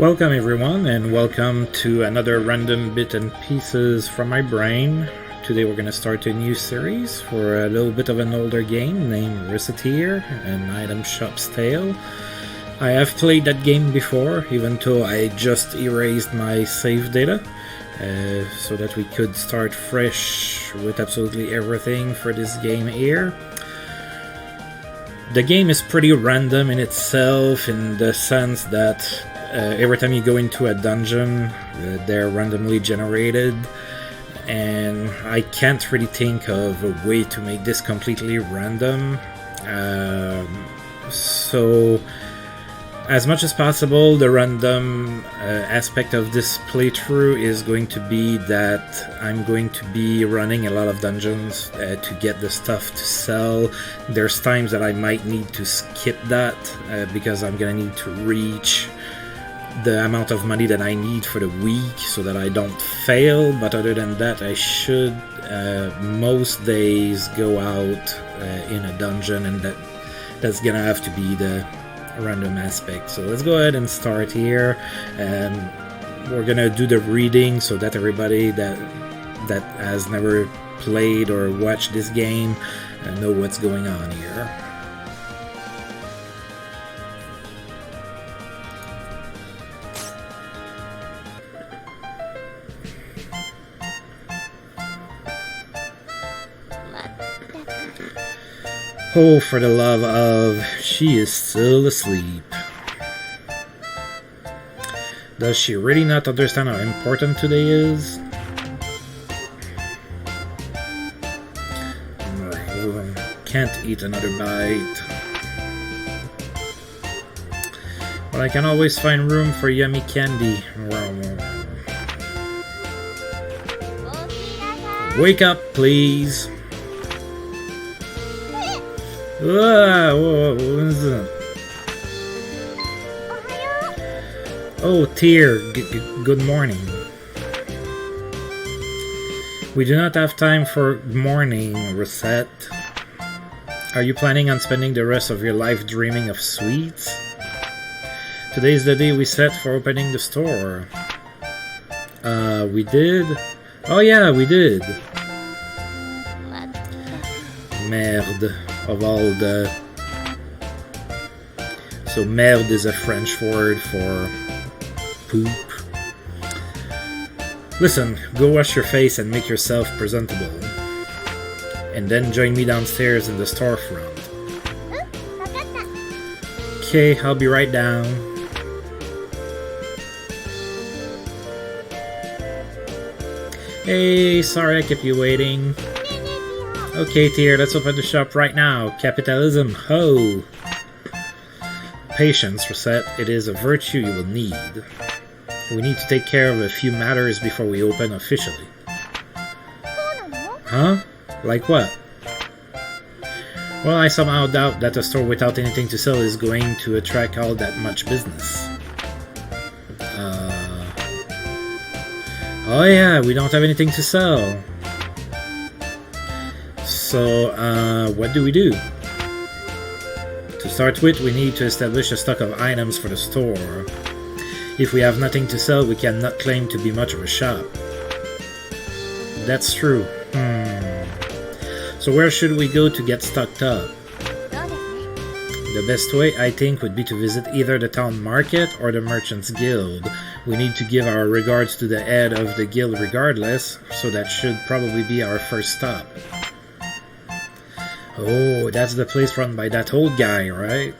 Welcome everyone, and welcome to another random bit and pieces from my brain. Today we're going to start a new series for a little bit of an older game named Recettear, an item shop's tale. I have played that game before, even though I just erased my save data, so that we could start fresh with absolutely everything for this game here. The game is pretty random in itself, in the sense that every time you go into a dungeon, they're randomly generated, and I can't really think of a way to make this completely random. So, as much as possible, the random aspect of this playthrough is going to be that I'm going to be running a lot of dungeons to get the stuff to sell. There's times that I might need to skip that because I'm gonna need to reach the amount of money that I need for the week so that I don't fail, but other than that I should most days go out in a dungeon, and that's gonna have to be the random aspect. So let's go ahead and start here. We're gonna do the reading so that everybody that has never played or watched this game know what's going on here. Oh, for the love of, she is still asleep. Does she really not understand how important today is? Can't eat another bite. But I can always find room for yummy candy. Wake up, please. Whoa, what is that? Oh, Tear, good morning. We do not have time for morning, Recette. Are you planning on spending the rest of your life dreaming of sweets? Today is the day we set for opening the store. We did? Oh yeah, we did. Merde. Of all the... So merde is a French word for poop. Listen, go wash your face and make yourself presentable. And then join me downstairs in the storefront. Okay, I'll be right down. Hey, sorry I kept you waiting. Okay, Tear, let's open the shop right now. Capitalism, ho! Patience, Recette. It is a virtue you will need. We need to take care of a few matters before we open officially. Huh? Like what? Well, I somehow doubt that a store without anything to sell is going to attract all that much business. Oh yeah, we don't have anything to sell. So, what do we do? To start with, we need to establish a stock of items for the store. If we have nothing to sell, we cannot claim to be much of a shop. That's true. So where should we go to get stocked up? The best way, I think, would be to visit either the town market or the Merchants Guild. We need to give our regards to the head of the guild regardless, so that should probably be our first stop. Oh, that's the place run by that old guy, right?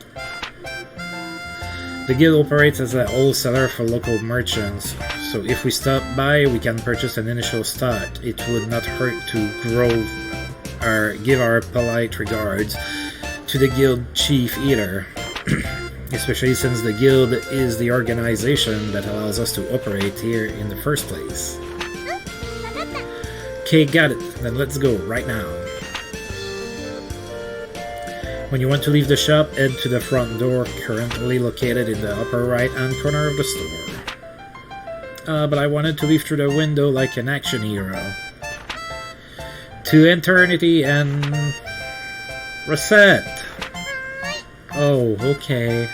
The guild operates as a wholesaler for local merchants, so if we stop by, we can purchase an initial stock. It would not hurt to give our polite regards to the guild chief either, especially since the guild is the organization that allows us to operate here in the first place. Okay, got it. Then let's go right now. When you want to leave the shop, head to the front door, currently located in the upper right-hand corner of the store. But I wanted to leave through the window like an action hero. To eternity and... Recette! Oh, okay.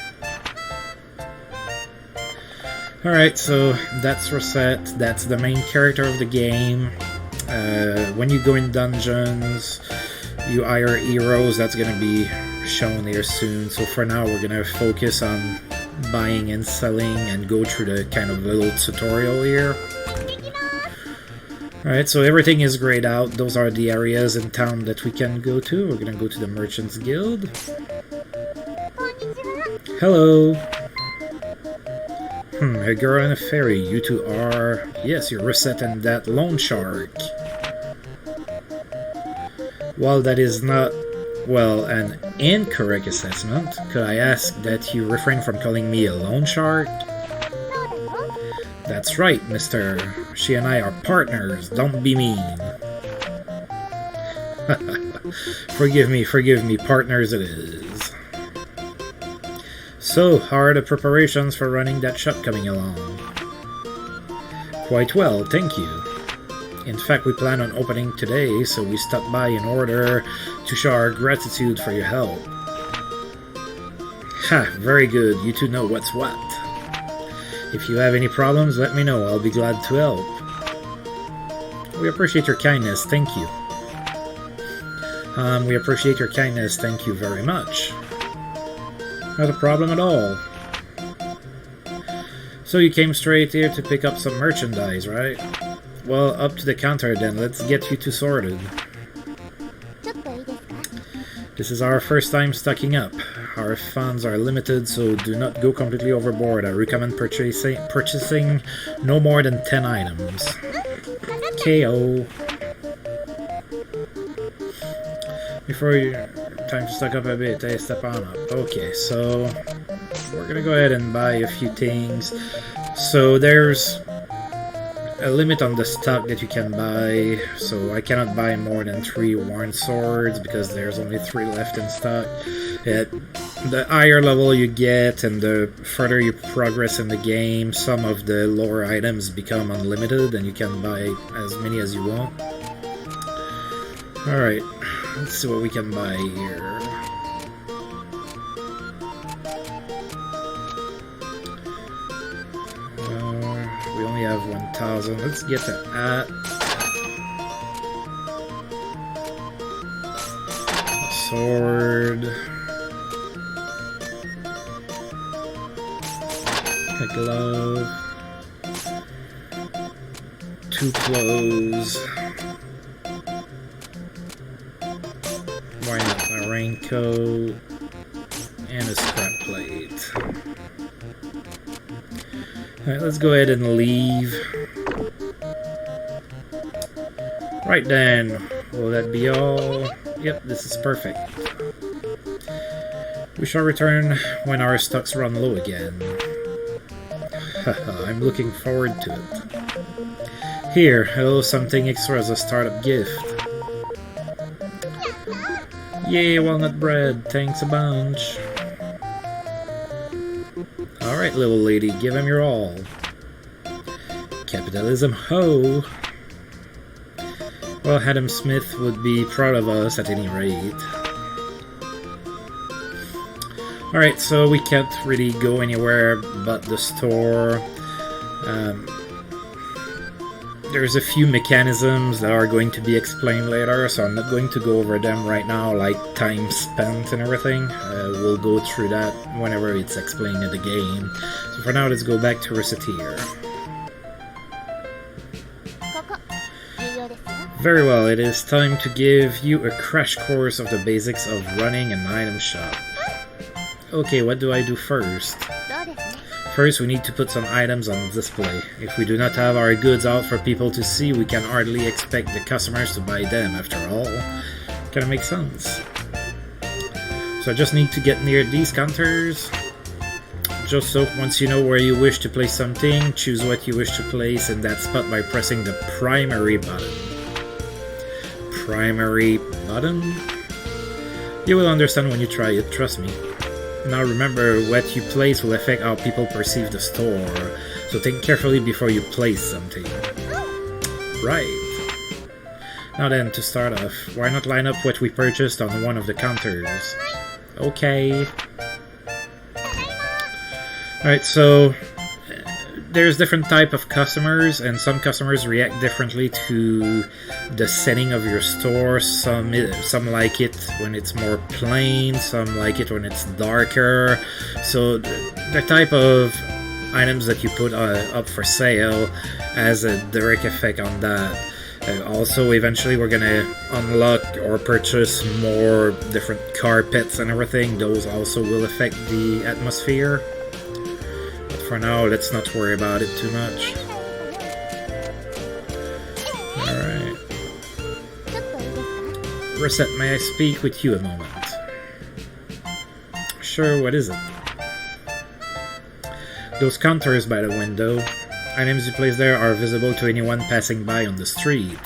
Alright, so that's Recette. That's the main character of the game. When you go in dungeons, you hire heroes. That's gonna be shown here soon. So for now, we're gonna focus on buying and selling and go through the kind of little tutorial here. Alright, so everything is grayed out. Those are the areas in town that we can go to. We're gonna go to the Merchants Guild. Hello! A girl and a fairy. You two are... Yes, you're Recette and that loan shark. While that is not, well, an incorrect assessment, could I ask that you refrain from calling me a loan shark? That's right, mister. She and I are partners. Don't be mean. Forgive me. Partners it is. So, how are the preparations for running that shop coming along? Quite well, thank you. In fact, we plan on opening today, so we stopped by in order to show our gratitude for your help. Ha, very good. You two know what's what. If you have any problems, let me know. I'll be glad to help. We appreciate your kindness. Thank you. We appreciate your kindness. Thank you very much. Not a problem at all. So you came straight here to pick up some merchandise, right? Well, up to the counter then. Let's get you two sorted. This is our first time stocking up. Our funds are limited, so do not go completely overboard. I recommend purchasing no more than 10 items. KO. Before you... Time to stock up a bit, hey, step on up. Okay, so... We're gonna go ahead and buy a few things. So there's a limit on the stock that you can buy, so I cannot buy more than 3 worn swords because there's only 3 left in stock. The higher level you get and the further you progress in the game, some of the lower items become unlimited and you can buy as many as you want. Alright, let's see what we can buy here. We only have 1,000. Let's get to that. A sword. A glove. 2 clothes. Why not a raincoat? And a scrap plate. Alright, let's go ahead and leave. Right then, will that be all? Yep, this is perfect. We shall return when our stocks run low again. Haha, I'm looking forward to it. Here, hello, something extra as a startup gift. Yay, walnut bread, thanks a bunch. Alright, little lady, give him your all. Capitalism, ho! Well, Adam Smith would be proud of us at any rate. Alright, so we can't really go anywhere but the store. There's a few mechanisms that are going to be explained later, so I'm not going to go over them right now, like time spent and everything. We'll go through that whenever it's explained in the game. So for now, let's go back to Recettear. Very well, it is time to give you a crash course of the basics of running an item shop. Okay, what do I do first? First, we need to put some items on display. If we do not have our goods out for people to see, we can hardly expect the customers to buy them, after all. Kinda makes sense. So I just need to get near these counters. Just so, once you know where you wish to place something, choose what you wish to place in that spot by pressing the primary button. Primary button? You will understand when you try it, trust me. Now remember, what you place will affect how people perceive the store, so think carefully before you place something. Right. Now then, to start off, why not line up what we purchased on one of the counters? Okay. Alright, so there's different type of customers, and some customers react differently to the setting of your store. Some like it when it's more plain, some like it when it's darker. So the type of items that you put up for sale has a direct effect on that. Also, eventually we're gonna unlock or purchase more different carpets and everything. Those also will affect the atmosphere. But for now, let's not worry about it too much. Alright. Reset, may I speak with you a moment? Sure, what is it? Those counters by the window. Items you place there are visible to anyone passing by on the street.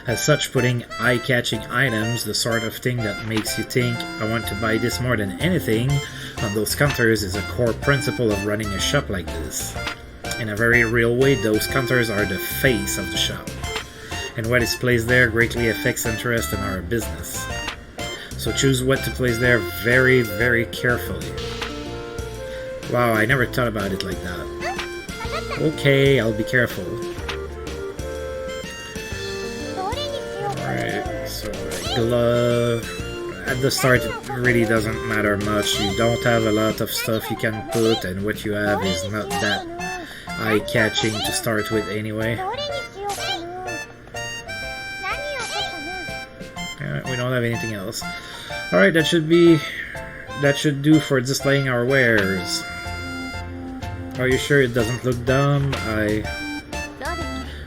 As such, putting eye-catching items, the sort of thing that makes you think, I want to buy this more than anything, on those counters is a core principle of running a shop like this. In a very real way, those counters are the face of the shop. And what is placed there greatly affects interest in our business. So choose what to place there very, very carefully. Wow, I never thought about it like that. Okay, I'll be careful. Alright, so glove. At the start it really doesn't matter much. You don't have a lot of stuff you can put, and what you have is not that eye-catching to start with anyway. We don't have anything else. Alright, that should do for displaying our wares. Are you sure it doesn't look dumb?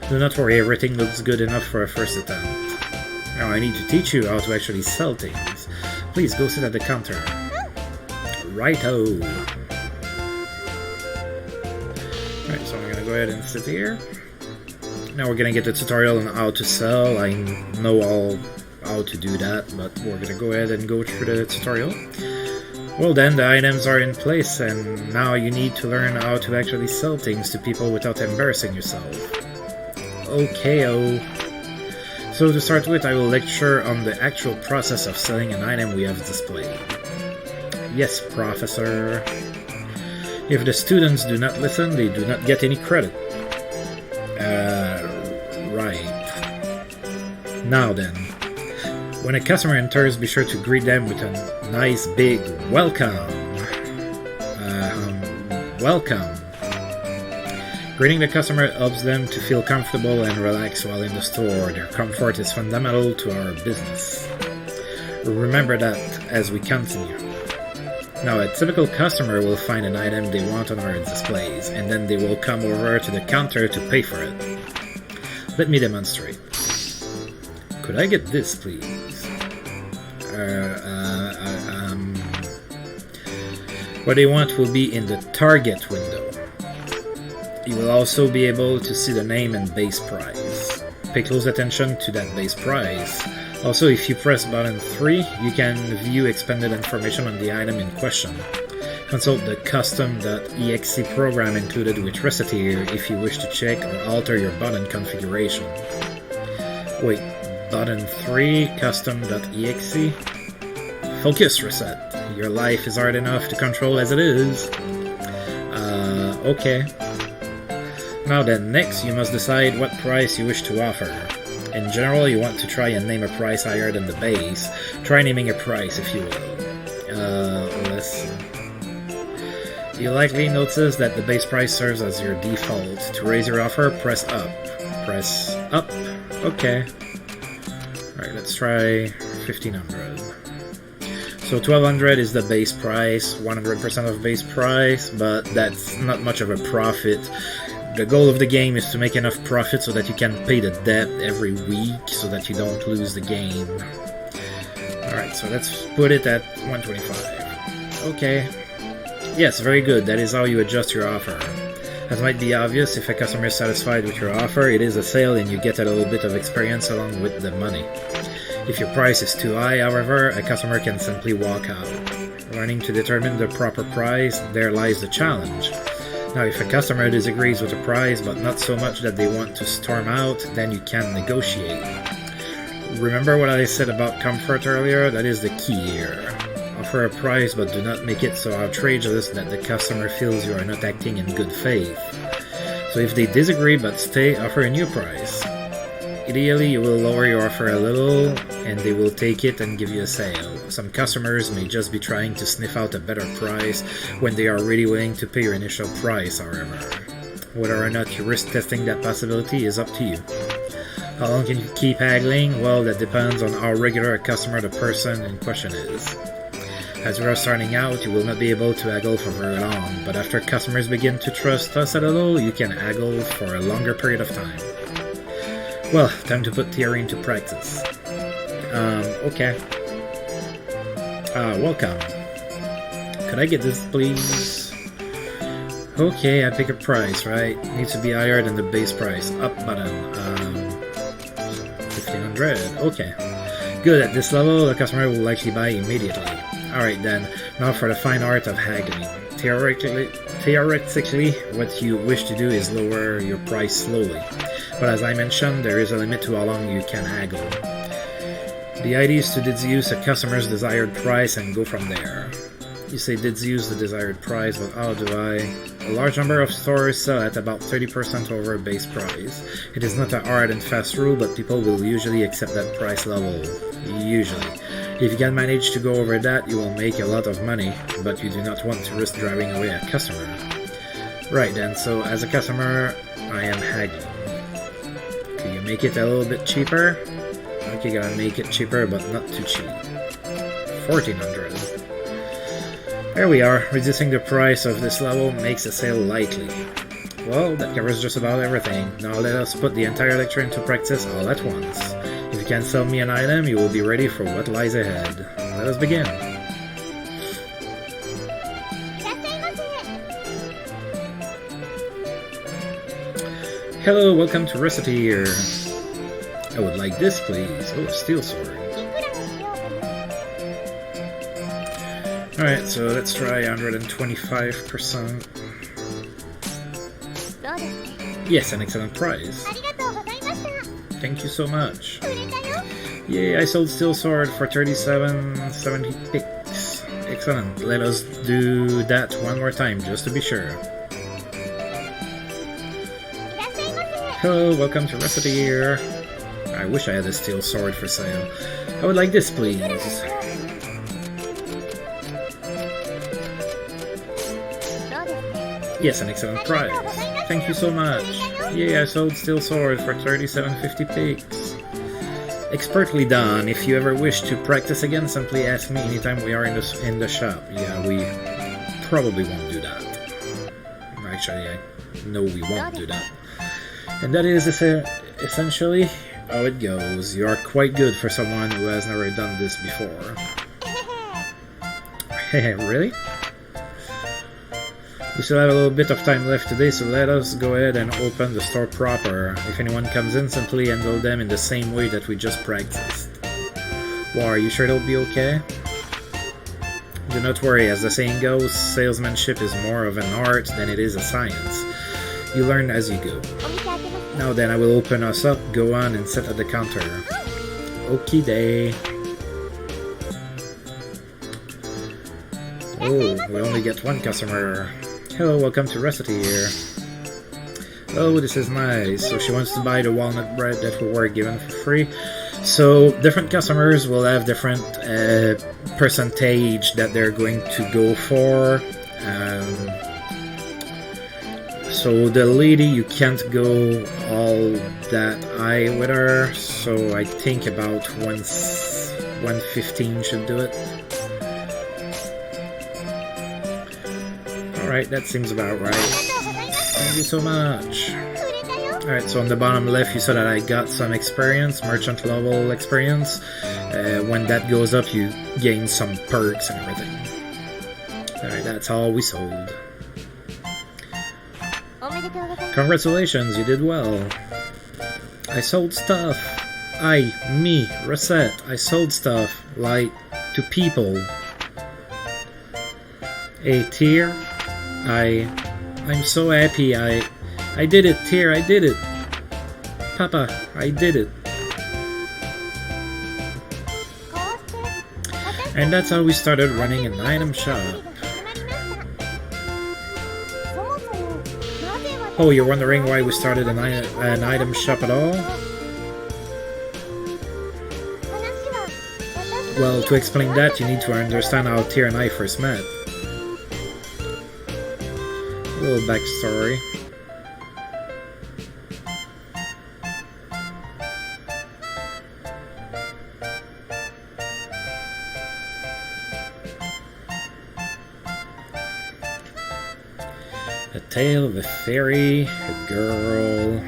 Do not worry, everything looks good enough for a first attempt. Now I need to teach you how to actually sell things. Please go sit at the counter. Righto. Alright, so I'm gonna go ahead and sit here. Now we're gonna get the tutorial on how to sell. I know all how to do that, but we're gonna go ahead and go through the tutorial. Well then, the items are in place, and now you need to learn how to actually sell things to people without embarrassing yourself. Okay-o. So to start with, I will lecture on the actual process of selling an item we have displayed. Yes, Professor. If the students do not listen, they do not get any credit. Right. Now then. When a customer enters, be sure to greet them with a nice big welcome. Welcome. Greeting the customer helps them to feel comfortable and relaxed while in the store. Their comfort is fundamental to our business. Remember that as we continue. Now, a typical customer will find an item they want on our displays, and then they will come over to the counter to pay for it. Let me demonstrate. Could I get this, please? What they want will be in the target window. You will also be able to see the name and base price. Pay close attention to that base price. Also, if you press button 3, you can view expanded information on the item in question. Consult the custom.exe program included with Recettear if you wish to check or alter your button configuration. Wait, button 3, custom.exe? Focus, Reset. Your life is hard enough to control as it is. Okay. Now then, next you must decide what price you wish to offer. In general, you want to try and name a price higher than the base. Try naming a price, if you will. Let's see. You likely notice that the base price serves as your default. To raise your offer, press up. Press up. Okay. Alright, let's try 1500. So 1200 is the base price, 100% of base price, but that's not much of a profit. The goal of the game is to make enough profit so that you can pay the debt every week so that you don't lose the game. Alright, so let's put it at 125. Okay. Yes, very good. That is how you adjust your offer. As might be obvious, if a customer is satisfied with your offer, it is a sale and you get a little bit of experience along with the money. If your price is too high, however, a customer can simply walk out. Learning to determine the proper price, there lies the challenge. Now, if a customer disagrees with the price, but not so much that they want to storm out, then you can negotiate. Remember what I said about comfort earlier? That is the key here. Offer a price, but do not make it so outrageous that the customer feels you are not acting in good faith. So if they disagree but stay, offer a new price. Ideally, you will lower your offer a little, and they will take it and give you a sale. Some customers may just be trying to sniff out a better price when they are really willing to pay your initial price, however. Whether or not you risk testing that possibility is up to you. How long can you keep haggling? Well, that depends on how regular a customer the person in question is. As you are starting out, you will not be able to haggle for very long, but after customers begin to trust us a little, you can haggle for a longer period of time. Well, time to put theory into practice. Okay. Welcome. Could I get this, please? Okay, I pick a price, right? Needs to be higher than the base price. Up button. 1500. Okay. Good, at this level, the customer will likely buy immediately. Alright then, now for the fine art of haggling. Theoretically, what you wish to do is lower your price slowly. But as I mentioned, there is a limit to how long you can haggle. The idea is to deduce a customer's desired price and go from there. You say deduce the desired price, but how do I? A large number of stores sell at about 30% over base price. It is not a hard and fast rule, but people will usually accept that price level. Usually. If you can manage to go over that, you will make a lot of money, but you do not want to risk driving away a customer. Right then, so as a customer, I am haggling. Can you make it a little bit cheaper? Okay, gotta make it cheaper, but not too cheap. 1400. There we are. Reducing the price of this level makes the sale likely. Well, that covers just about everything. Now let us put the entire lecture into practice all at once. If you can sell me an item, you will be ready for what lies ahead. Let us begin. Hello, welcome to Recettear. I would like this, please. Oh, steel sword. Alright, so let's try 125%. Yes, an excellent price. Thank you so much. Yay, I sold steel sword for 37.70 picks. Excellent. Let us do that one more time, just to be sure. Hello, welcome to Recettear. I wish I had a steel sword for sale. I would like this, please. Yes, an excellent price. Thank you so much. Yay, I sold steel sword for 37.50 picks. Expertly done. If you ever wish to practice again, simply ask me anytime we are in the shop. Yeah, we probably won't do that. Actually, I know we won't do that. And that is essentially how it goes. You are quite good for someone who has never done this before. Really? We still have a little bit of time left today, so let us go ahead and open the store proper. If anyone comes in, simply handle them in the same way that we just practiced. Well, are you sure it'll be okay? Do not worry, as the saying goes, salesmanship is more of an art than it is a science. You learn as you go. Now then, I will open us up, go on and sit at the counter. Okie day. Oh, we only get one customer. Hello, welcome to Recettear. Oh, this is nice. So she wants to buy the walnut bread that we were given for free. So different customers will have different percentage that they're going to go for. So the lady, you can't go all that high with her. So I think about 115 should do it. Alright, that seems about right. Thank you so much. Alright, so on the bottom left you saw that I got some experience, merchant level experience. When that goes up you gain some perks and everything. Alright, that's all we sold. Congratulations, you did well. I sold stuff. Me, Recette, I sold stuff, like, to people. A tier? I'm so happy. I did it, Tier, I did it. Papa, I did it. And that's how we started running an item shop. Oh, you're wondering why we started an item shop at all? Well, to explain that, you need to understand how Tyr and I first met. A little backstory. A tale of a fairy, a girl,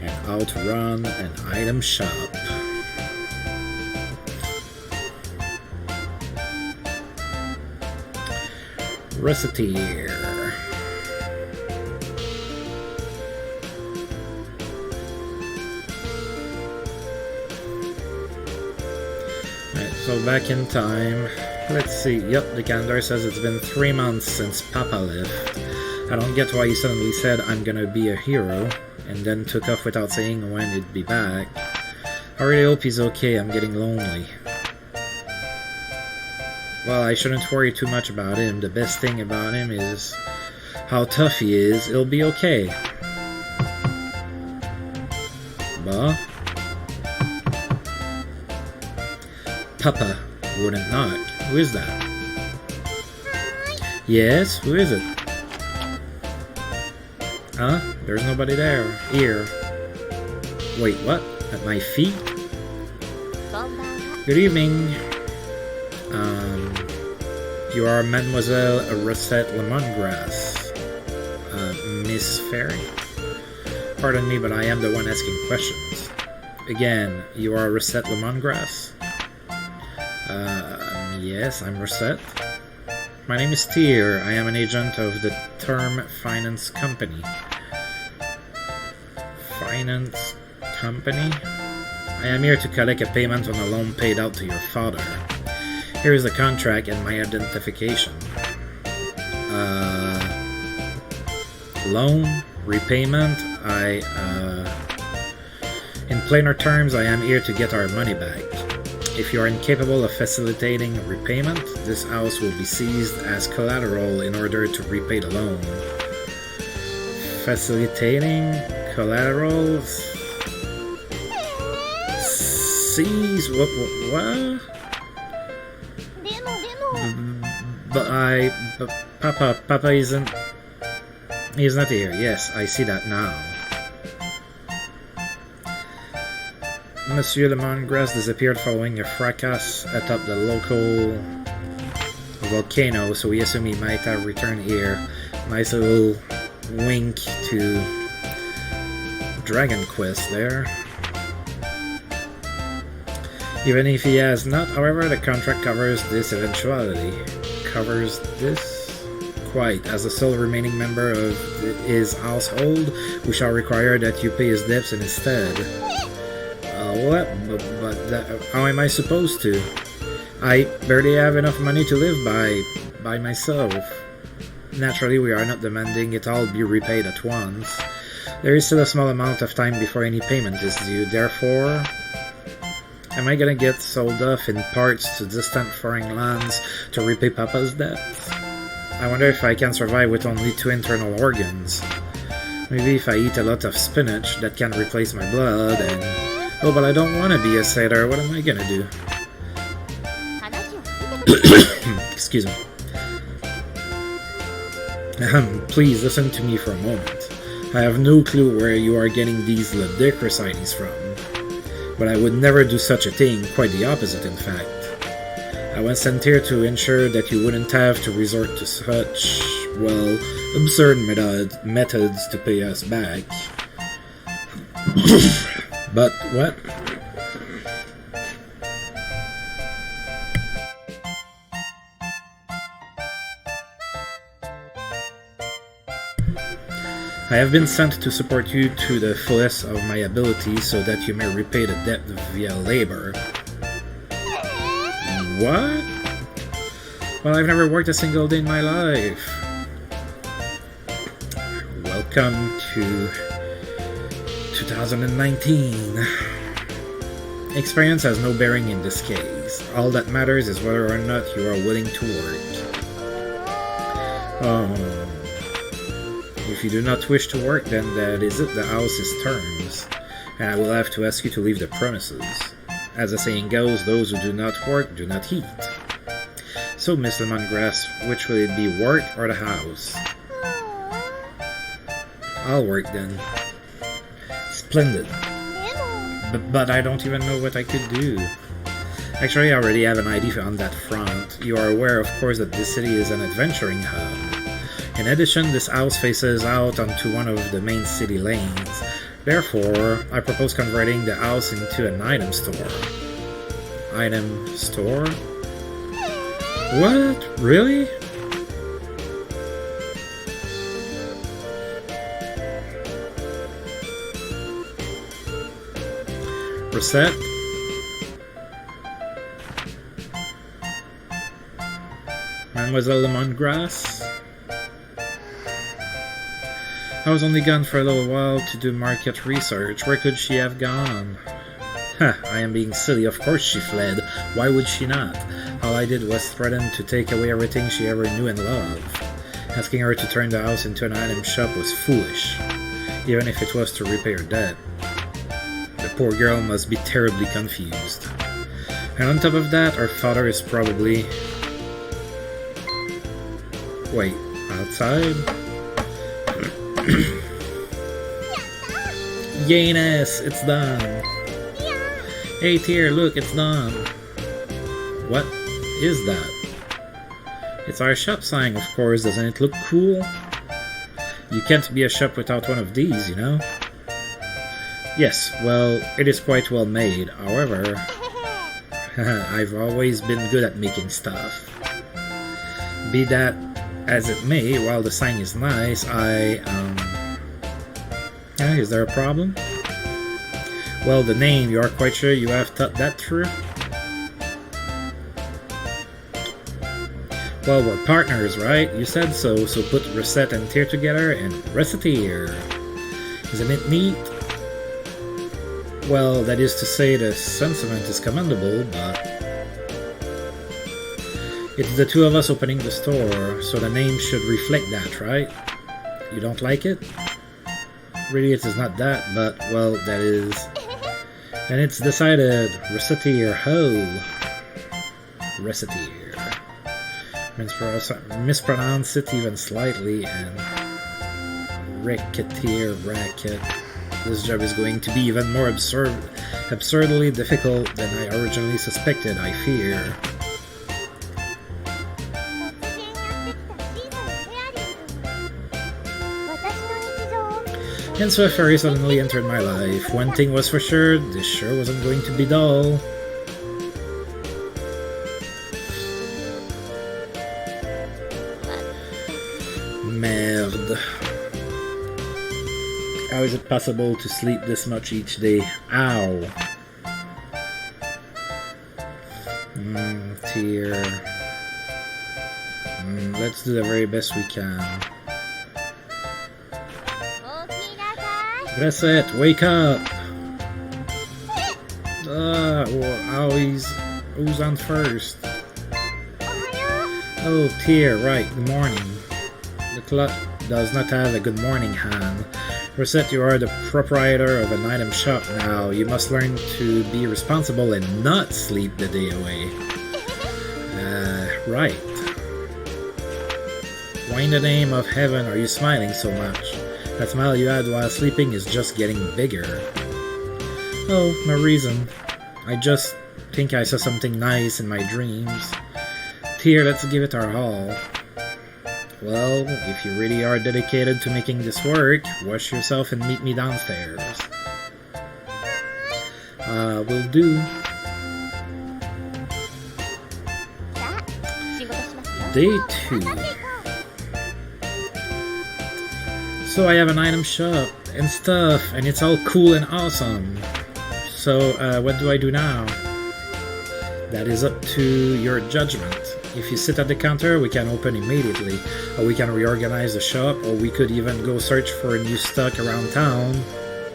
and how to run an item shop. Recettear. Alright, so back in time. Let's see. Yep, the calendar says it's been 3 months since Papa left. I don't get why he suddenly said I'm gonna be a hero, and then took off without saying when he'd be back. I really hope he's okay. I'm getting lonely. Well, I shouldn't worry too much about him. The best thing about him is how tough he is. He'll be okay. Bah? Papa wouldn't knock. Who is that? Yes, who is it? Huh? There's nobody there. Here. Wait, what? At my feet? Good evening. You are Mademoiselle Recette Lemongrass. Miss Fairy? Pardon me, but I am the one asking questions. Again, you are Recette Lemongrass? Yes, I'm Recette. My name is Tyr. I am an agent of the Term Finance Company. Finance Company? I am here to collect a payment on a loan paid out to your father. Here is the contract and my identification. Loan? Repayment? In plainer terms, I am here to get our money back. If you are incapable of facilitating repayment, this house will be seized as collateral in order to repay the loan. Facilitating collateral? Seize? What? But Papa isn't... He's not here. Yes, I see that now. Monsieur Lemongrass disappeared following a fracas atop the local volcano, so we assume he might have returned here. Nice little wink to Dragon Quest there. Even if he has not, however, the contract covers this eventuality. Covers this? Quite. As the sole remaining member of his household, we shall require that you pay his debts instead. What? But how am I supposed to? I barely have enough money to live by myself. Naturally, we are not demanding it all be repaid at once. There is still a small amount of time before any payment is due, therefore... Am I gonna get sold off in parts to distant foreign lands to repay Papa's debts? I wonder if I can survive with only 2 internal organs. Maybe if I eat a lot of spinach, that can replace my blood and... Oh, but I don't want to be a sailor. What am I gonna do? Excuse me. Please listen to me for a moment. I have no clue where you are getting these ludicrous ideas from. But I would never do such a thing, quite the opposite in fact. I was sent here to ensure that you wouldn't have to resort to such, well, absurd methods to pay us back. But what? I have been sent to support you to the fullest of my ability so that you may repay the debt via labor. What? Well, I've never worked a single day in my life. Welcome to 2019. Experience has no bearing in this case. All that matters is whether or not you are willing to work. Oh. If you do not wish to work, then that is it, the house's terms, and I will have to ask you to leave the premises. As the saying goes, those who do not work do not eat. So, Miss Lemongrass, which will it be, work or the house? I'll work then. Splendid. But I don't even know what I could do. Actually, I already have an idea on that front. You are aware, of course, that this city is an adventuring hub. In addition, this house faces out onto one of the main city lanes. Therefore, I propose converting the house into an item store. Item store? What? Really? Reset? Mademoiselle Lemongrass? I was only gone for a little while to do market research. Where could she have gone? I am being silly. Of course she fled. Why would she not? All I did was threaten to take away everything she ever knew and loved. Asking her to turn the house into an item shop was foolish, even if it was to repay her debt. The poor girl must be terribly confused. And on top of that, her father is probably... Wait, outside? Yanus, it's done. Hey Tier, look, it's done. What is that? It's our shop sign, of course. Doesn't it look cool? You can't be a shop without one of these, you know? Yes, well, it is quite well made. However, I've always been good at making stuff. Be that as it may, while the sign is nice, is there a problem? Well, the name, you are quite sure you have thought that through? Well, we're partners, right? You said so, so put Recette and Tear together and Recettear. Isn't it neat? Well, that is to say, the sentiment is commendable, but... It's the two of us opening the store, so the name should reflect that, right? You don't like it? Really, it is not that, but, well, that is... And it's decided. Recettear, ho! Recettear. Mispronounce it even slightly, and... Recettear, racket. This job is going to be even more absurdly difficult than I originally suspected, I fear. And so a fairy suddenly entered my life. One thing was for sure, this sure wasn't going to be dull. Merde. How is it possible to sleep this much each day? Ow. Tear. Let's do the very best we can. Recette, wake up! Who's on first? Oh, Tear, right, good morning. The clock does not have a good morning hand. Recette, you are the proprietor of an item shop now. You must learn to be responsible and not sleep the day away. Right. Why in the name of heaven are you smiling so much? That smile you had while sleeping is just getting bigger. Oh, no reason. I just think I saw something nice in my dreams. Here, let's give it our all. Well, if you really are dedicated to making this work, wash yourself and meet me downstairs. Will do. Day 2. So I have an item shop and stuff, and it's all cool and awesome. So, what do I do now? That is up to your judgment. If you sit at the counter, we can open immediately, or we can reorganize the shop, or we could even go search for new stock around town,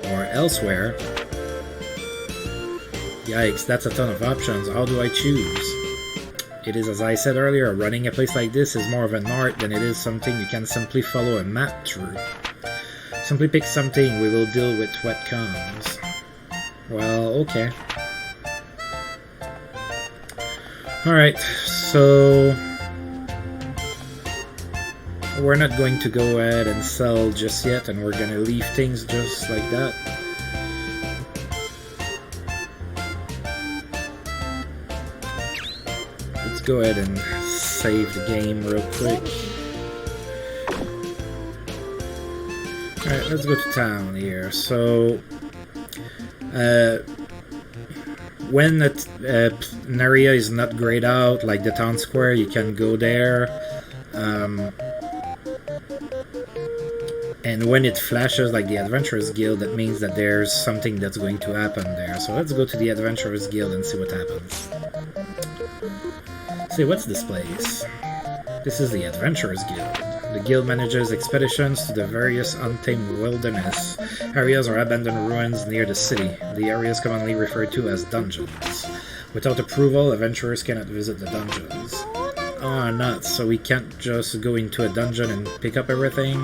or elsewhere. Yikes, that's a ton of options. How do I choose? It is, as I said earlier, running a place like this is more of an art than it is something you can simply follow a map through. Simply pick something, we will deal with what comes. Well, okay. Alright, so... we're not going to go ahead and sell just yet, and we're gonna leave things just like that. Let's go ahead and save the game real quick. Alright, let's go to town here. So, when an area is not grayed out, like the town square, you can go there. And when it flashes like the Adventurers Guild, that means that there's something that's going to happen there. So let's go to the Adventurers Guild and see what happens. See, what's this place? This is the Adventurers Guild. The guild manages expeditions to the various untamed wilderness areas or abandoned ruins near the city. The area is commonly referred to as dungeons. Without approval, adventurers cannot visit the dungeons. Ah, nuts, so we can't just go into a dungeon and pick up everything?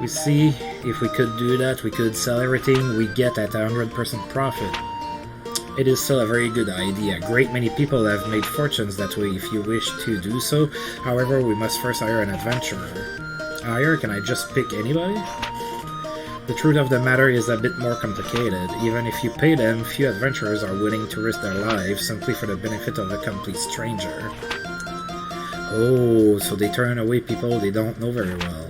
We see, if we could do that, we could sell everything we get at 100% profit. It is still a very good idea. A great many people have made fortunes that way if you wish to do so. However, we must first hire an adventurer. Hire? Can I just pick anybody? The truth of the matter is a bit more complicated. Even if you pay them, few adventurers are willing to risk their lives simply for the benefit of a complete stranger. Oh, so they turn away people they don't know very well.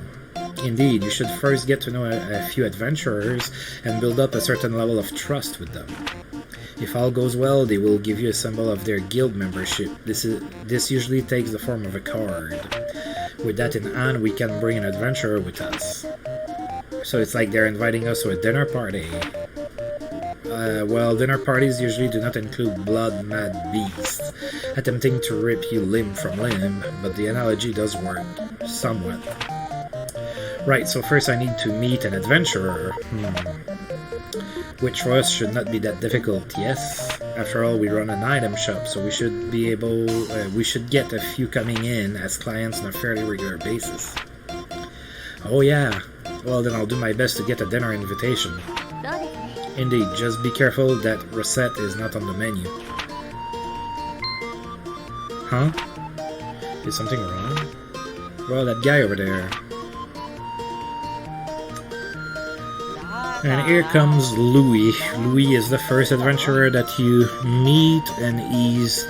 Indeed, you should first get to know a few adventurers and build up a certain level of trust with them. If all goes well, they will give you a symbol of their guild membership. This usually takes the form of a card. With that in hand, we can bring an adventurer with us. So it's like they're inviting us to a dinner party. Well, dinner parties usually do not include blood-mad beasts attempting to rip you limb from limb, but the analogy does work, somewhat. Right, so first I need to meet an adventurer. Which for us should not be that difficult, yes? After all, we run an item shop, so we should get a few coming in as clients on a fairly regular basis. Oh yeah, well then I'll do my best to get a dinner invitation. Indeed, just be careful that Recette is not on the menu. Huh? Is something wrong? Well, that guy over there. And here comes Louis. Louis is the first adventurer that you meet, and he's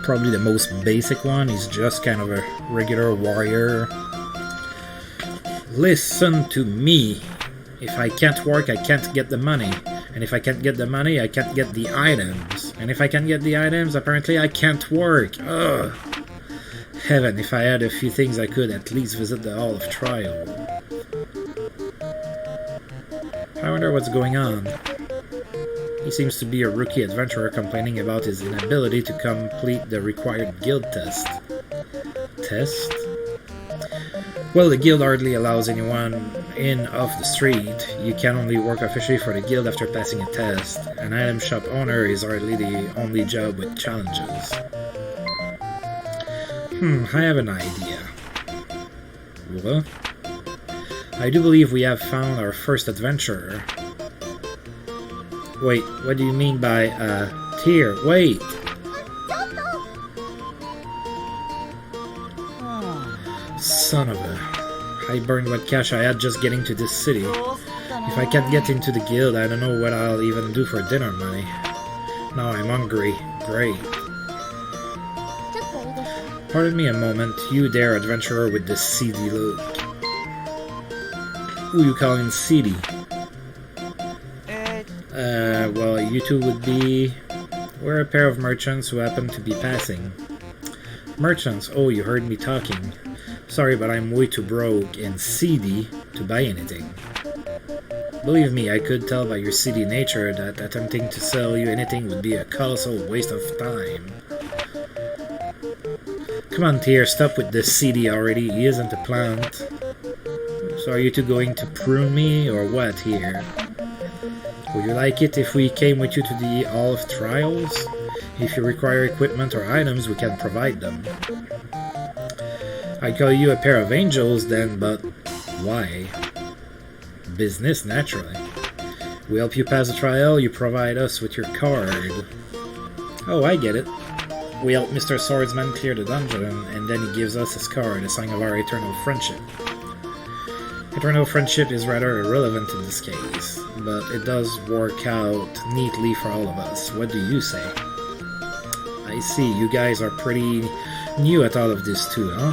probably the most basic one. He's just kind of a regular warrior. Listen to me. If I can't work, I can't get the money. And if I can't get the money, I can't get the items. And if I can't get the items, apparently I can't work. Ugh. Heaven, if I had a few things I could at least visit the Hall of Trial. I wonder what's going on. He seems to be a rookie adventurer complaining about his inability to complete the required guild test. Test? Well, the guild hardly allows anyone in off the street. You can only work officially for the guild after passing a test. An item shop owner is hardly the only job with challenges. I have an idea. What? I do believe we have found our first adventurer. Wait, what do you mean by, tier? Wait! Son of a... I burned what cash I had just getting to this city. If I can't get into the guild, I don't know what I'll even do for dinner money. Now I'm hungry. Great. Pardon me a moment, you there adventurer with this seedy look. Who you calling seedy? Well, you two would be... We're a pair of merchants who happen to be passing. Merchants? Oh, you heard me talking. Sorry, but I'm way too broke and seedy to buy anything. Believe me, I could tell by your seedy nature that attempting to sell you anything would be a colossal waste of time. Come on, Tier, stop with this seedy already. He isn't a plant. So are you two going to prune me, or what here? Would you like it if we came with you to the Hall of Trials? If you require equipment or items, we can provide them. I'd call you a pair of angels then, but why? Business, naturally. We help you pass the trial, you provide us with your card. Oh, I get it. We help Mr. Swordsman clear the dungeon, and then he gives us his card, a sign of our eternal friendship. Eternal friendship is rather irrelevant in this case, but it does work out neatly for all of us. What do you say? I see, you guys are pretty new at all of this too, huh?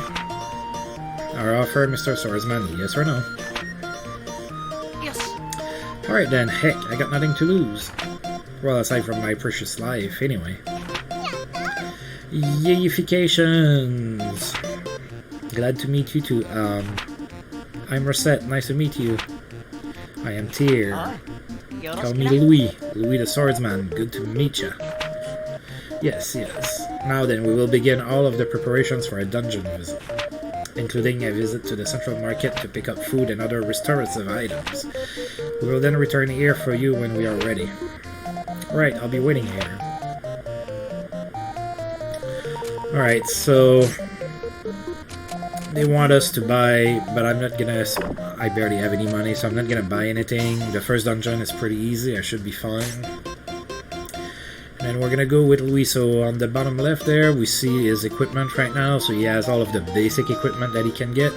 Our offer, Mr. Swordsman, yes or no? Yes. Alright then, heck, I got nothing to lose. Well, aside from my precious life, anyway. Yayifications! Glad to meet you too. I'm Recette, nice to meet you. I am Tyr. Call me Louis. Louis the Swordsman, good to meet ya. Yes, yes. Now then, we will begin all of the preparations for a dungeon visit, including a visit to the central market to pick up food and other restorative items. We will then return here for you when we are ready. Right, I'll be waiting here. Alright, so they want us to buy, but I'm not gonna, I barely have any money, so I'm not gonna buy anything. The first dungeon is pretty easy, I should be fine. And we're gonna go with Louis. So on the bottom left there, we see his equipment right now, so he has all of the basic equipment that he can get.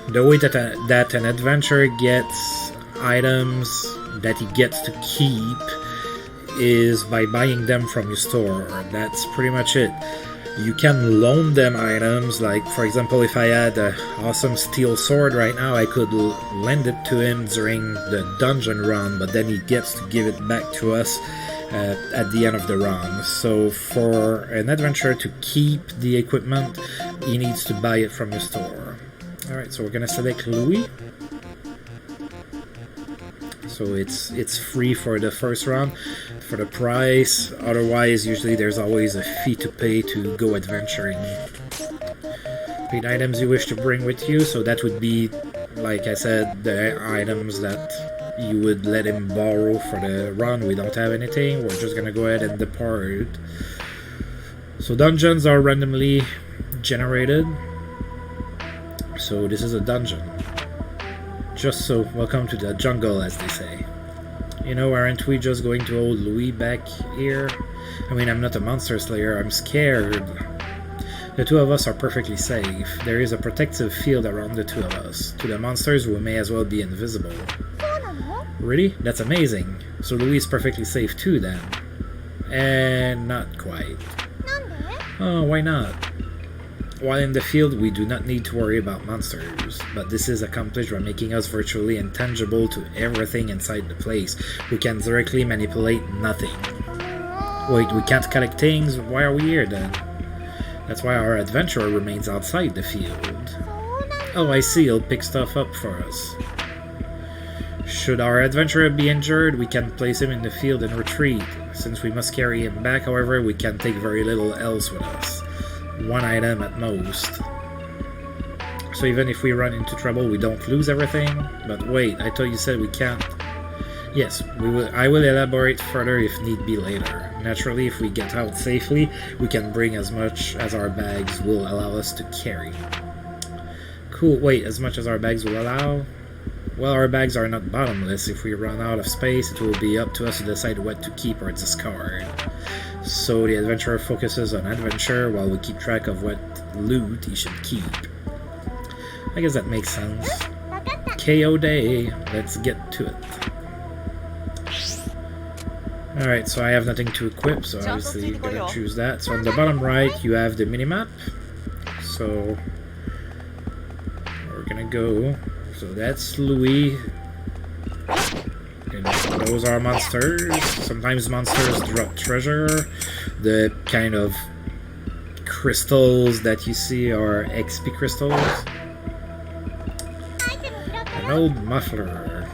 The way that, that an adventurer gets items that he gets to keep is by buying them from your store. That's pretty much it. You can loan them items, like for example if I had an awesome steel sword right now, I could lend it to him during the dungeon run, but then he gets to give it back to us at the end of the run. So for an adventurer to keep the equipment, he needs to buy it from your store. Alright, so we're gonna select Louis. So it's free for the first round for the price. Otherwise, usually there's always a fee to pay to go adventuring. Pick items you wish to bring with you. So that would be, like I said, the items that you would let him borrow for the run. We don't have anything. We're just gonna go ahead and depart. So dungeons are randomly generated. So this is a dungeon. Just so, welcome to the jungle, as they say. You know, aren't we just going to hold Louis back here? I mean, I'm not a monster slayer, I'm scared. The two of us are perfectly safe. There is a protective field around the two of us. To the monsters, we may as well be invisible. Really? That's amazing. So Louis is perfectly safe too, then. And not quite. Oh, why not? While in the field, we do not need to worry about monsters, but this is accomplished by making us virtually intangible to everything inside the place. We can directly manipulate nothing. Wait, we can't collect things? Why are we here then? That's why our adventurer remains outside the field. Oh, I see, he'll pick stuff up for us. Should our adventurer be injured, we can place him in the field and retreat. Since we must carry him back, however, we can take very little else with us. One item at most. So even if we run into trouble, we don't lose everything? But wait, I thought you said we can't. Yes, I will elaborate further if need be later. Naturally, if we get out safely, we can bring as much as our bags will allow us to carry. Cool, wait, as much as our bags will allow? Well, our bags are not bottomless. If we run out of space, it will be up to us to decide what to keep or discard. So the adventurer focuses on adventure while we keep track of what loot he should keep. I guess that makes sense. KO day, let's get to it. Alright, so I have nothing to equip, so obviously I'm gonna choose that. So on the bottom right, you have the minimap. So we're gonna go. So that's Louis. And those are monsters. Sometimes monsters drop treasure. The kind of crystals that you see are XP crystals. An old muffler.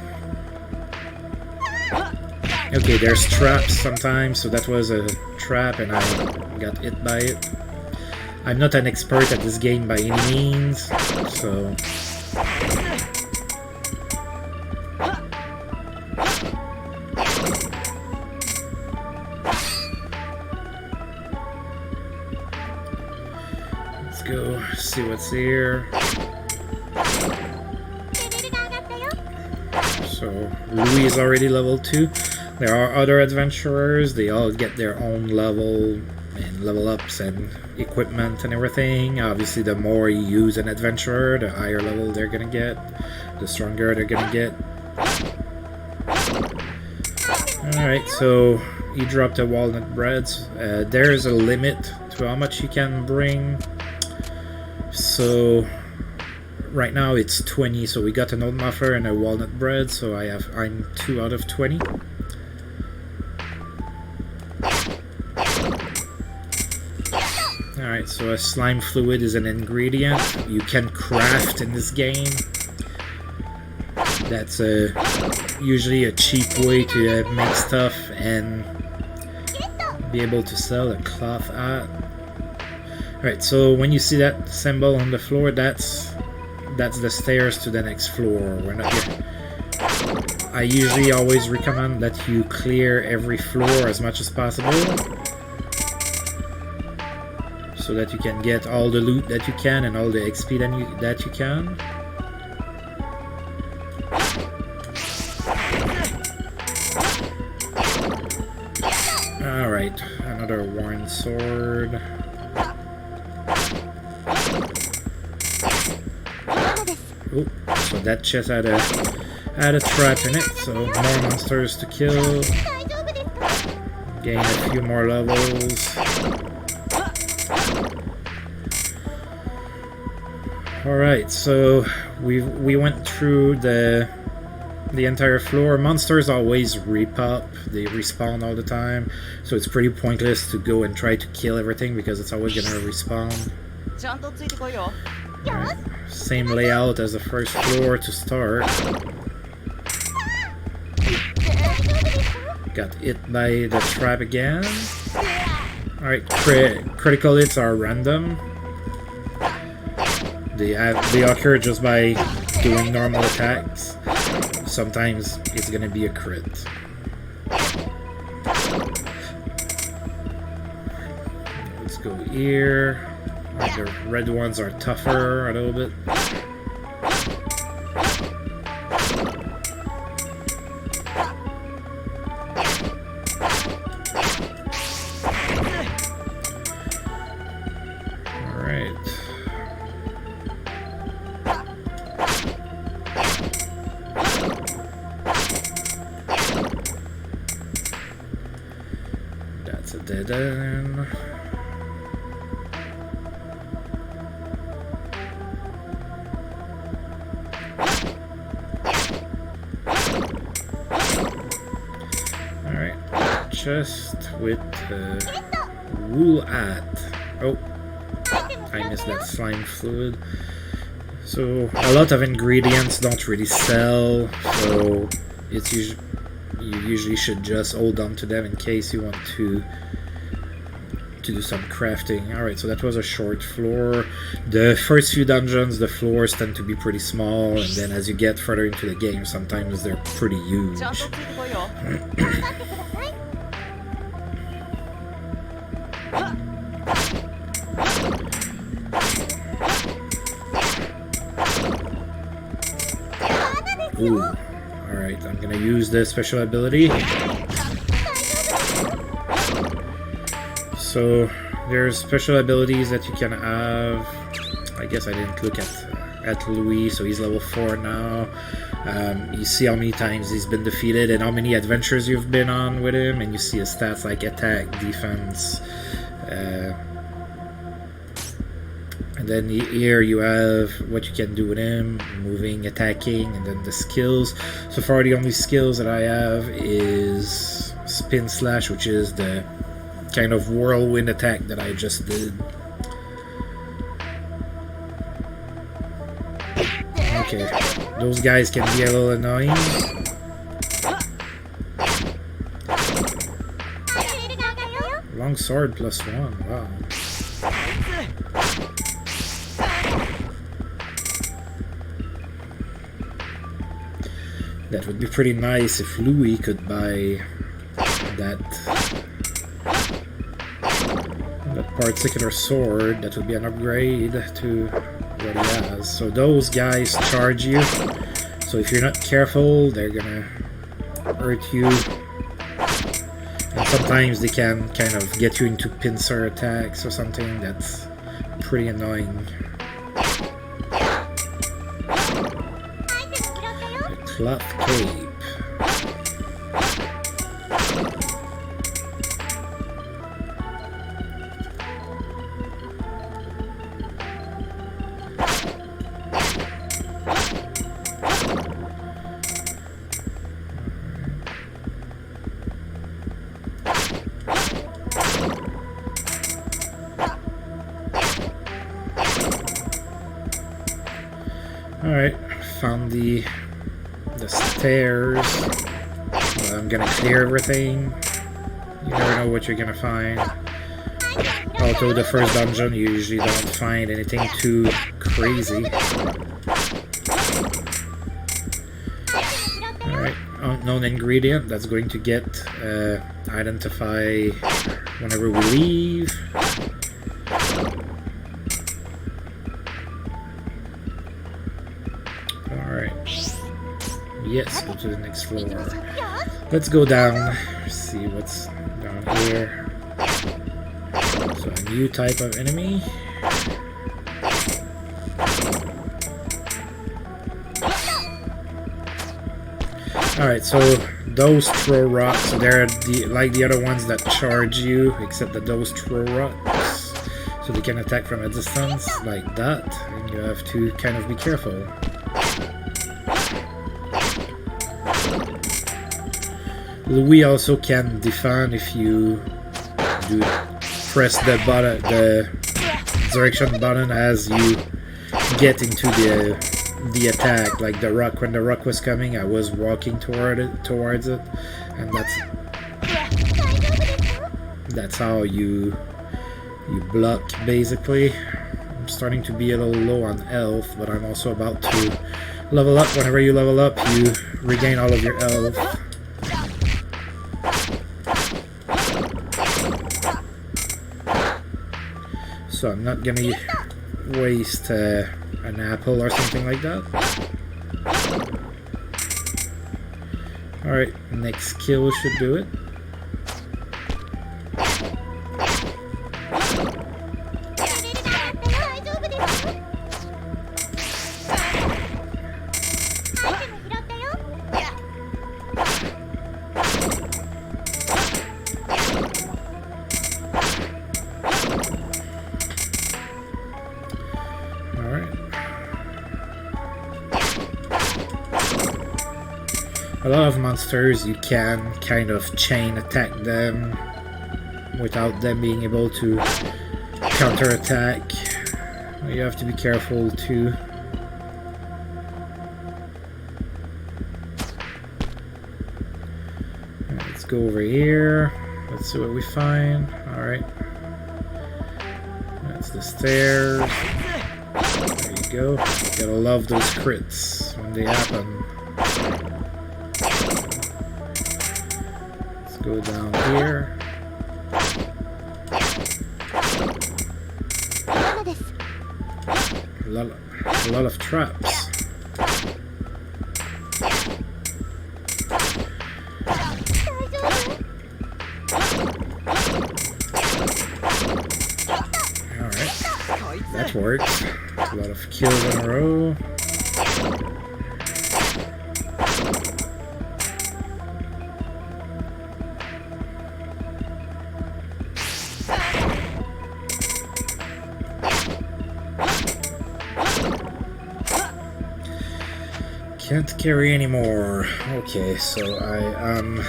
Okay, there's traps sometimes, so that was a trap and I got hit by it. I'm not an expert at this game by any means, so... see what's here. So Louis is already level 2. There are other adventurers. They all get their own level and level ups and equipment and everything. Obviously, the more you use an adventurer, the higher level they're gonna get, the stronger they're gonna get. Alright, so you dropped the walnut breads. There's a limit to how much you can bring. So right now it's 20, so we got an oat muffler and a walnut bread, so I'm 2 out of 20. Alright, so a slime fluid is an ingredient you can craft in this game. That's usually a cheap way to make stuff and be able to sell a cloth at. Alright, so when you see that symbol on the floor, that's the stairs to the next floor. We're not yet. I usually always recommend that you clear every floor as much as possible, so that you can get all the loot that you can and all the XP that you can. Alright, another worn sword. Oh, so that chest had a trap in it, so more monsters to kill. Gain a few more levels. Alright, so we went through the entire floor. Monsters always repop, they respawn all the time, so it's pretty pointless to go and try to kill everything because it's always gonna respawn. Right. Same layout as the first floor to start. Got hit by the trap again. Alright, critical hits are random. They occur just by doing normal attacks. Sometimes it's gonna be a crit. Let's go here. The red ones are tougher a little bit. Dead end. Alright, chest with wool at. Oh, I missed that slime fluid. So a lot of ingredients don't really sell, so it's you usually should just hold on to them in case you want to do some crafting. Alright, so that was a short floor. The first few dungeons, the floors tend to be pretty small, and then as you get further into the game, sometimes they're pretty huge. Ooh. Alright, I'm gonna use the special ability. So there's special abilities that you can have. I guess I didn't look at Louis, so he's level 4 now. You see how many times he's been defeated and how many adventures you've been on with him, and you see his stats like attack, defense. And then here you have what you can do with him, moving, attacking, and then the skills. So far the only skills that I have is Spin Slash, which is the kind of whirlwind attack that I just did. Okay, those guys can be a little annoying. Long sword +1, wow. That would be pretty nice if Louis could buy that particular sword. That would be an upgrade to what he has. So those guys charge you. So if you're not careful, they're gonna hurt you. And sometimes they can kind of get you into pincer attacks or something. That's pretty annoying. A cloth cape. Alright, found the stairs. I'm gonna clear everything. You never know what you're gonna find. Although the first dungeon, you usually don't find anything too crazy. Alright, unknown ingredient. That's going to get identify whenever we leave. Yes, go to the next floor. Let's go down, see what's down here. So a new type of enemy. Alright, so those throw rocks, they're like the other ones that charge you, except that those throw rocks. So they can attack from a distance, like that, and you have to kind of be careful. Louis also can defend if you do press the button, the direction button as you get into the attack. Like the rock, when the rock was coming, I was walking towards it, and that's how you block basically. I'm starting to be a little low on health, but I'm also about to level up. Whenever you level up, you regain all of your health. So I'm not gonna waste an apple or something like that. Alright, next kill should do it. A lot of monsters you can kind of chain attack them without them being able to counterattack. You have to be careful too. Let's go over here. Let's see what we find. Alright. That's the stairs. There you go. You gotta love those crits when they happen. Go down here. A lot of traps. Alright, that works. A lot of kills in a row. Can't carry anymore. Okay, so I am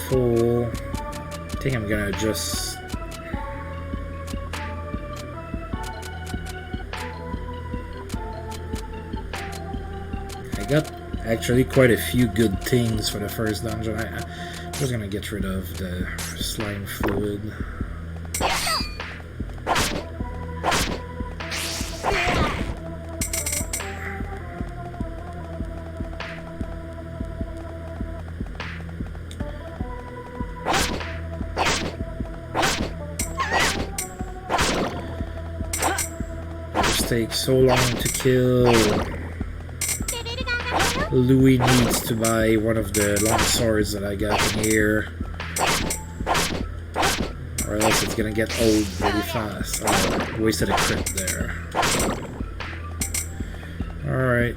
full. I think I'm gonna just I got actually quite a few good things for the first dungeon. I was gonna get rid of the slime fluid. take so long to kill. Louis needs to buy one of the long swords that I got in here. Or else it's gonna get old really fast. Oh, wasted a crit there. Alright.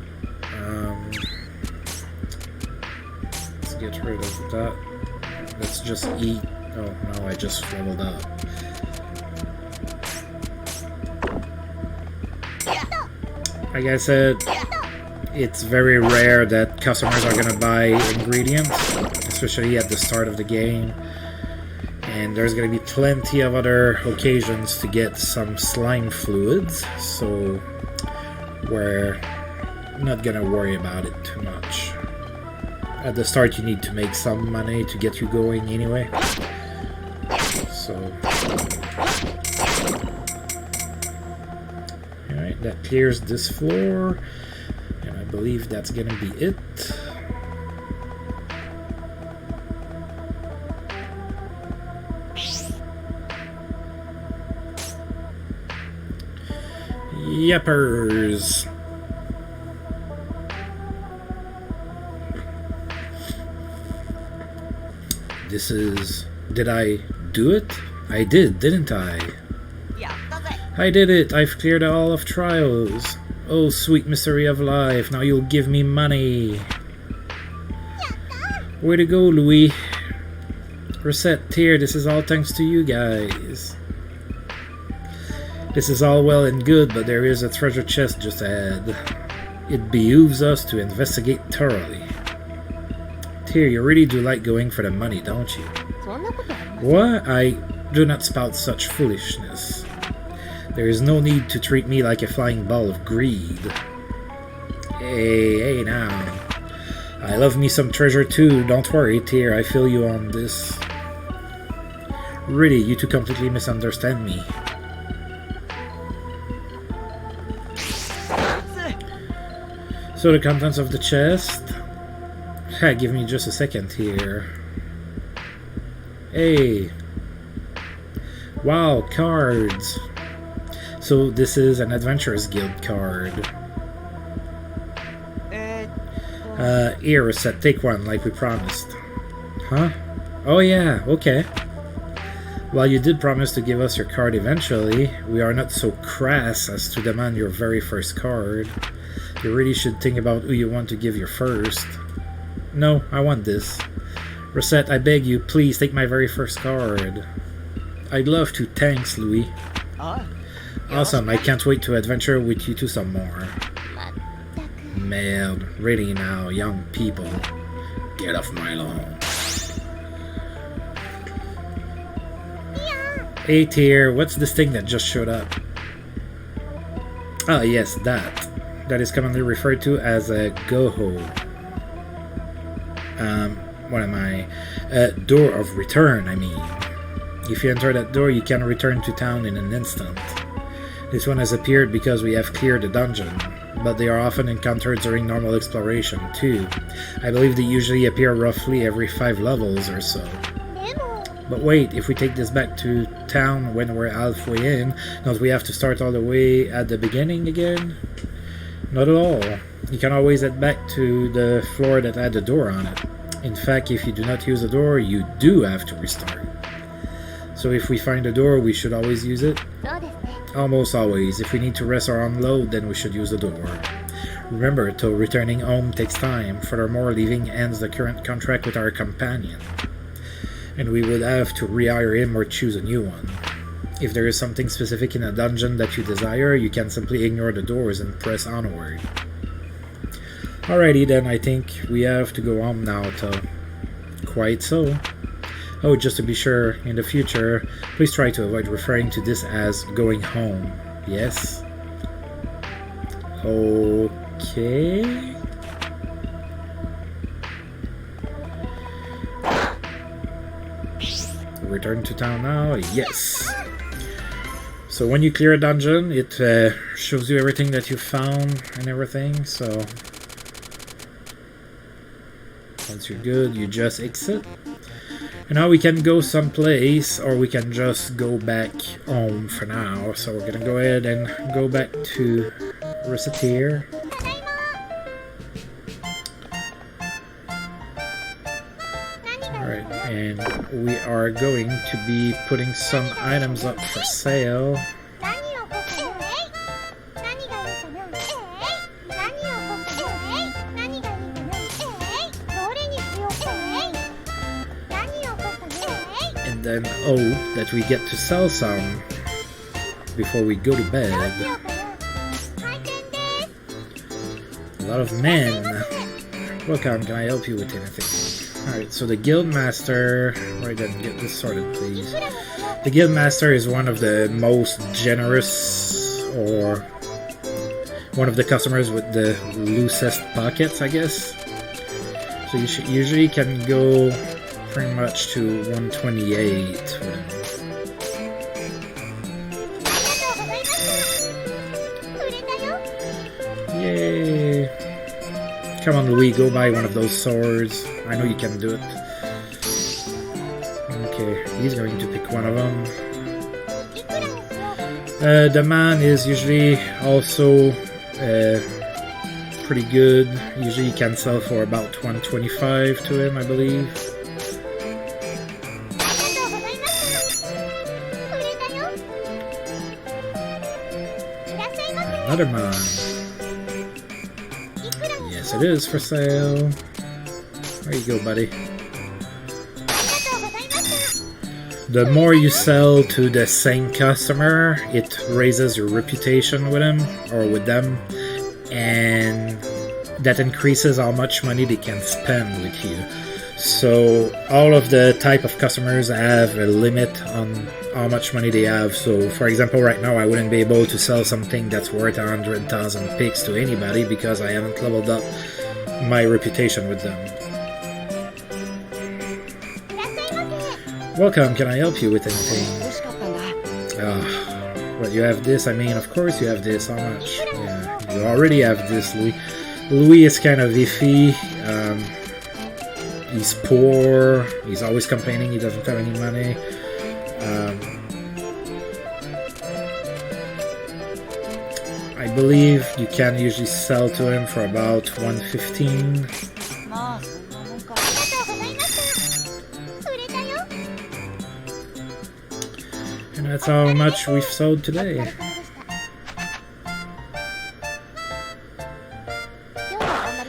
Let's get rid of that. Let's just eat. Oh no, I just leveled up. Like I said, it's very rare that customers are gonna buy ingredients, especially at the start of the game. And there's gonna be plenty of other occasions to get some slime fluids, so we're not gonna worry about it too much. At the start you need to make some money to get you going anyway. So alright, that clears this floor, and I believe that's gonna be it. Yeppers. This is... Did I do it? I did, didn't I? I did it! I've cleared all of trials. Oh, sweet mystery of life, now you'll give me money. Way to go, Louis. Recettear, this is all thanks to you guys. This is all well and good, but there is a treasure chest just ahead. It behooves us to investigate thoroughly. Tyr, you really do like going for the money, don't you? What? I do not spout such foolishness. There is no need to treat me like a flying ball of greed. Hey now. I love me some treasure too, don't worry, Tyr, I feel you on this. Really, you two completely misunderstand me. So the contents of the chest. Give me just a second here. Hey. Wow, cards. So this is an Adventurers Guild card. Here, Recette, take one like we promised. Huh? Oh yeah, okay. While you did promise to give us your card eventually, we are not so crass as to demand your very first card. You really should think about who you want to give your first. No, I want this. Recette, I beg you, please take my very first card. I'd love to, thanks, Louis. Awesome, I can't wait to adventure with you two some more. Merde, really now, young people. Get off my lawn. Hey Tyr, what's this thing that just showed up? Ah yes, that. That is commonly referred to as a goho. What am I? Door of return, I mean. If you enter that door, you can return to town in an instant. This one has appeared because we have cleared the dungeon, but they are often encountered during normal exploration, too. I believe they usually appear roughly every 5 levels or so. But wait, if we take this back to town when we're halfway in, don't we have to start all the way at the beginning again? Not at all. You can always head back to the floor that had the door on it. In fact, if you do not use the door, you do have to restart. So if we find a door, we should always use it? Almost always. If we need to rest or unload, then we should use the door. Remember, though, returning home takes time. Furthermore, leaving ends the current contract with our companion. And we would have to rehire him or choose a new one. If there is something specific in a dungeon that you desire, you can simply ignore the doors and press onward. Alrighty then, I think we have to go home now, though. Quite so. Oh, just to be sure, in the future, please try to avoid referring to this as going home. Yes? Okay. Return to town now? Yes! So when you clear a dungeon, it shows you everything that you found and everything, so once you're good, you just exit. And now we can go someplace, or we can just go back home for now. So we're gonna go ahead and go back to Recettear. Alright, and we are going to be putting some items up for sale. And then hope that we get to sell some before we go to bed. A lot of men. Welcome, can I help you with anything? Alright, so the guild master, right then, get this sorted please. The guild master is one of the most generous, or one of the customers with the loosest pockets, I guess. So you usually can go pretty much to 128 with him. Yay! Come on, Louis, go buy one of those swords. I know you can do it. Okay, he's going to pick one of them. The man is usually also pretty good. Usually you can sell for about 125 to him, I believe. Another man. Yes, it is for sale. There you go, buddy. The more you sell to the same customer, it raises your reputation with him or with them, and that increases how much money they can spend with you. So all of the type of customers have a limit on how much money they have. So for example, right now I wouldn't be able to sell something that's worth 100,000 pix to anybody because I haven't leveled up my reputation with them. Welcome, can I help you with anything? Well, you have this, I mean, of course you have this, how much? Yeah, you already have this, Louis. Louis is kind of iffy. He's poor, he's always complaining he doesn't have any money. I believe you can usually sell to him for about 115. And that's how much we've sold today.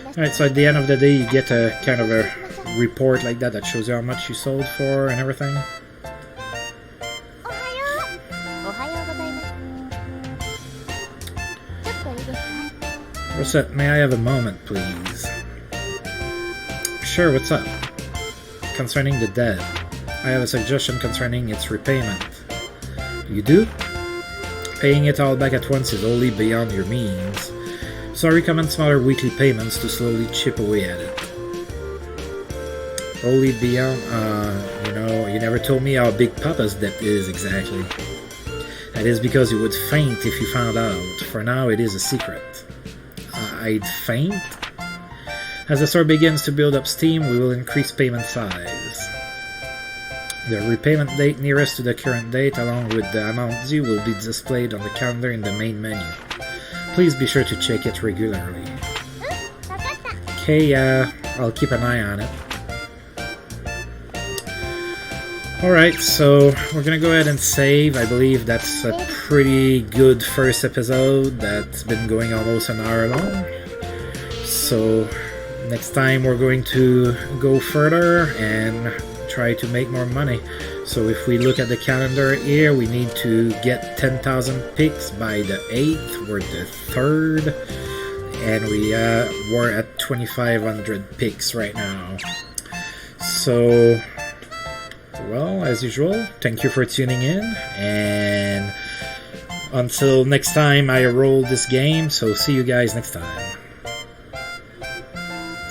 Alright, so at the end of the day you get a kind of a report like that shows you how much you sold for and everything. Recette, may I have a moment, please? Sure, what's up? Concerning the debt, I have a suggestion concerning its repayment. You do? Paying it all back at once is wholly beyond your means, so I recommend smaller weekly payments to slowly chip away at it. Wholly beyond, you know, you never told me how big Papa's debt is exactly. That is because you would faint if you found out. For now, it is a secret. I'd faint? As the store begins to build up steam, we will increase payment size. The repayment date nearest to the current date, along with the amount due, will be displayed on the calendar in the main menu. Please be sure to check it regularly. Okay, I'll keep an eye on it. Alright, so we're gonna go ahead and save. I believe that's a pretty good first episode that's been going almost an hour long. So next time we're going to go further and try to make more money. So if we look at the calendar here, we need to get 10,000 pix by the 8th or the 3rd, and we're at 2,500 pix right now. So, well, as usual, thank you for tuning in, and until next time I roll this game, so see you guys next time.